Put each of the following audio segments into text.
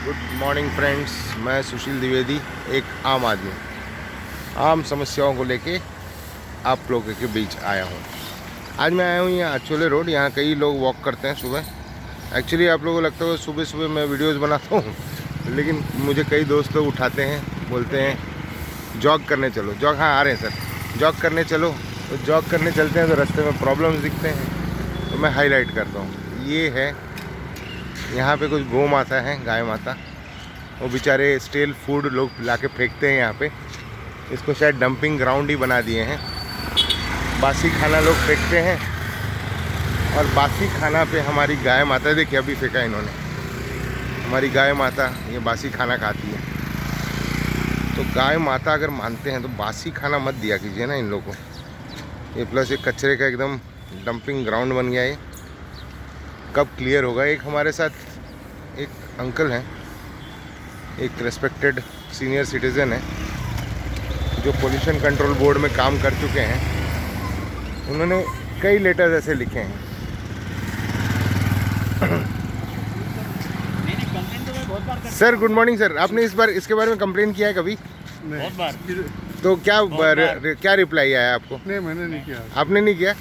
Good morning friends, मैं सुशील द्विवेदी, एक आम आदमी आम समस्याओं को लेके आप लोगों के बीच आया हूँ। आज मैं आया हूँ यहाँ अचोले रोड। यहाँ कई लोग वॉक करते हैं सुबह। एक्चुअली आप लोगों को लगता है सुबह सुबह मैं वीडियोस बनाता हूँ, लेकिन मुझे कई दोस्त लोग उठाते हैं, बोलते हैं जॉग करने चलो। जॉग, हाँ आ रहे हैं सर, जॉग करने चलो। तो जॉग करने चलते हैं तो रास्ते में प्रॉब्लम्स दिखते हैं, तो मैं हाईलाइट करता हूँ। ये है यहाँ पे कुछ गौ माता है, गाय माता। वो बेचारे स्टेल फूड लोग ला के फेंकते हैं यहाँ पे। इसको शायद डंपिंग ग्राउंड ही बना दिए हैं। बासी खाना लोग फेंकते हैं, और बासी खाना पे हमारी गाय माता, देखिए अभी फेंका इन्होंने। हमारी गाय माता ये बासी खाना खाती है। तो गाय माता अगर मानते हैं तो बासी खाना मत दिया कीजिए ना इन लोगों को। ये प्लस एक कचरे का एकदम डंपिंग ग्राउंड बन गया है। कब क्लियर होगा? एक हमारे साथ एक अंकल हैं, एक रेस्पेक्टेड सीनियर सिटीज़न है, जो पोल्यूशन कंट्रोल बोर्ड में काम कर चुके हैं। उन्होंने कई लेटर्स ऐसे लिखे हैं। सर गुड मॉर्निंग सर, आपने इस बार इसके बारे में कंप्लेन किया है कभी? बहुत बार। तो क्या रिप्लाई आया आपको? नहीं, मैंने नहीं किया। आपने नहीं किया?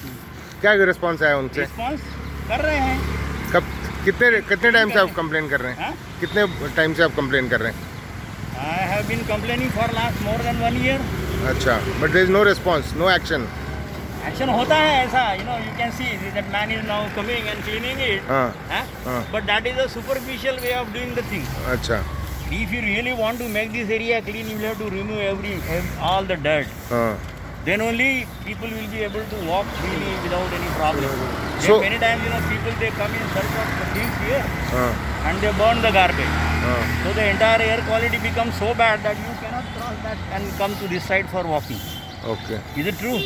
क्या रिस्पॉन्स आया उनसे? रिस्पॉन्स कर रहे हैं। कब, कितने टाइम से आप कंप्लेन कर रहे हैं? कितने टाइम से आप कंप्लेन कर रहे हैं? I have been complaining for last more than 1 year. अच्छा, but there is no response, no action. Action होता है ऐसा, you can see that man is now coming and cleaning it. हाँ। But that is a superficial way of doing the thing. अच्छा। If you really want to make this area clean, you will have to remove all the dirt. हाँ। Then only people will be able to walk freely without any problem. So Then many times people they come in search of the things here हाँ, and they burn the garbage. हाँ, So the entire air quality becomes so bad that you cannot cross that and come to this side for walking. okay. Is it true?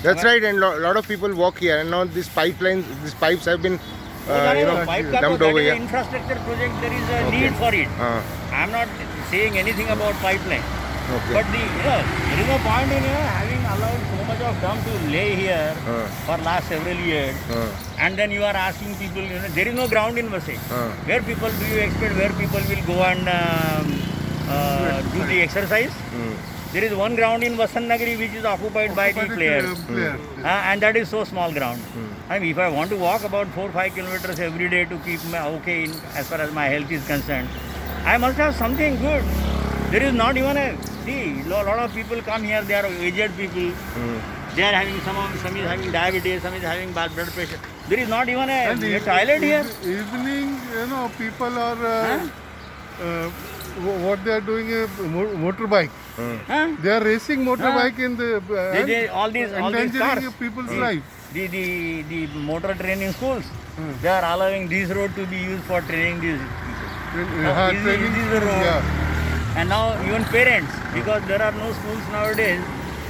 That's right, and lot of people walk here, and now these pipes have been Pipe dumped that over is an here. infrastructure project. There is a Okay. need for it. हाँ, I am not saying anything about pipeline, okay. but there is no point in having allowed so much of dump to lay here हाँ, for last several years, हाँ, and then you are asking people. There is no ground in Vasai. हाँ. Where people do you expect? Where people will go and do the exercise? There is one ground in Vasant Nagari which is occupied by the players. And that is so small ground. I mean, if I want to walk about 4-5 kilometers every day to keep me okay as far as my health is concerned, I must have something good. There is not even a lot of people come here. They are aged people. They are having some is having diabetes, some is having bad blood pressure. There is not even a toilet here. Evening, people are what they are doing a motorbike. Huh? They are racing motorbike in the All these endangering cars. people's life. The motor training schools, they are allowing this road to be used for training these people. Training, This is the road. yeah. And now even parents, because there are no schools nowadays,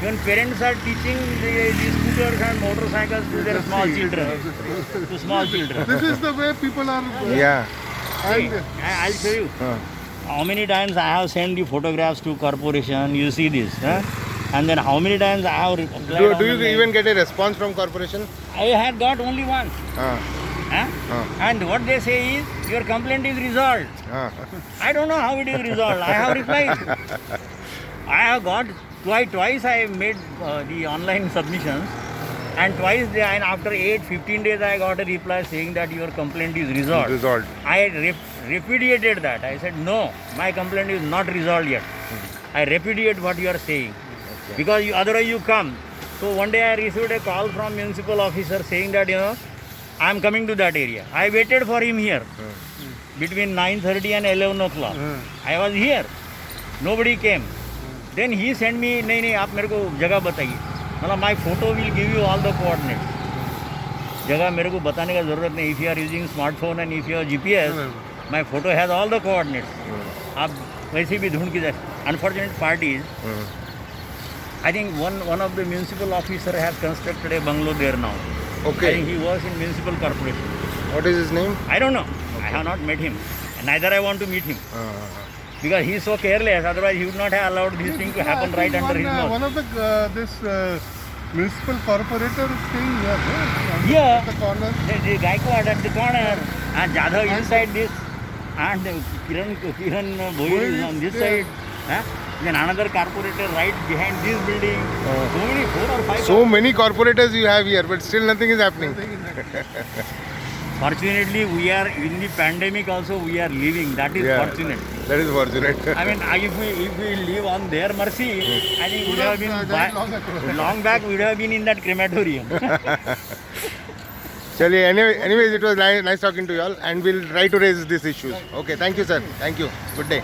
even parents are teaching the scooters and motorcycles to their small children. To small children. This is the way people are. yeah. See, I'll show you. हाँ, How many times I have sent the photographs to corporation, you see this, and then how many times I have replied do on you the mail. even get a response from corporation? I had got only one. हाँ, And what they say is, your complaint is resolved. हाँ, I don't know how it is resolved. I have replied. I have got twice I made the online submissions, and twice and after 8-15 days I got a reply saying that your complaint is resolved. resolved. I repudiated that. I said no, my complaint is not resolved yet. I repudiate what you are saying, because otherwise you come. So one day I received a call from municipal officer saying that I am coming to that area. I waited for him here between 9:30 and 11 o'clock. I was here. Nobody came. Then he sent me, नहीं आप मेरे को जगह बताइए. मतलब my photo will give you all the coordinates. जगह मेरे को बताने का ज़रूरत नहीं. If you are using smartphone and if you have GPS, my photo has all the coordinates. आप वैसे भी ढूंढ के जाए. Unfortunate part is, I think one of the municipal officer has constructed a bungalow there now. I Okay. think he works in municipal corporation. What is his name? I don't know. I have not met him. Neither I want to meet him. Because he is so careless. Otherwise, he would not have allowed this thing to happen right under his nose. One of the municipal corporator is staying here. Yeah. At the corner. The Gaikwad at the corner and Jadhav inside this. and Kiran Bhoil is on this side. Huh? Then another corporator right behind this building. So many, 4 or 5. So many corporators you have here, but still nothing is happening. Fortunately, we are in the pandemic also. We are living. That is Yeah. fortunate. That is fortunate. I mean, if we live on their mercy, I think we would have been long back. We would have been in that crematorium. Chaliye, anyways, it was nice talking to you all, and we'll try to raise these issues. Okay, thank you, sir. Thank you. Good day.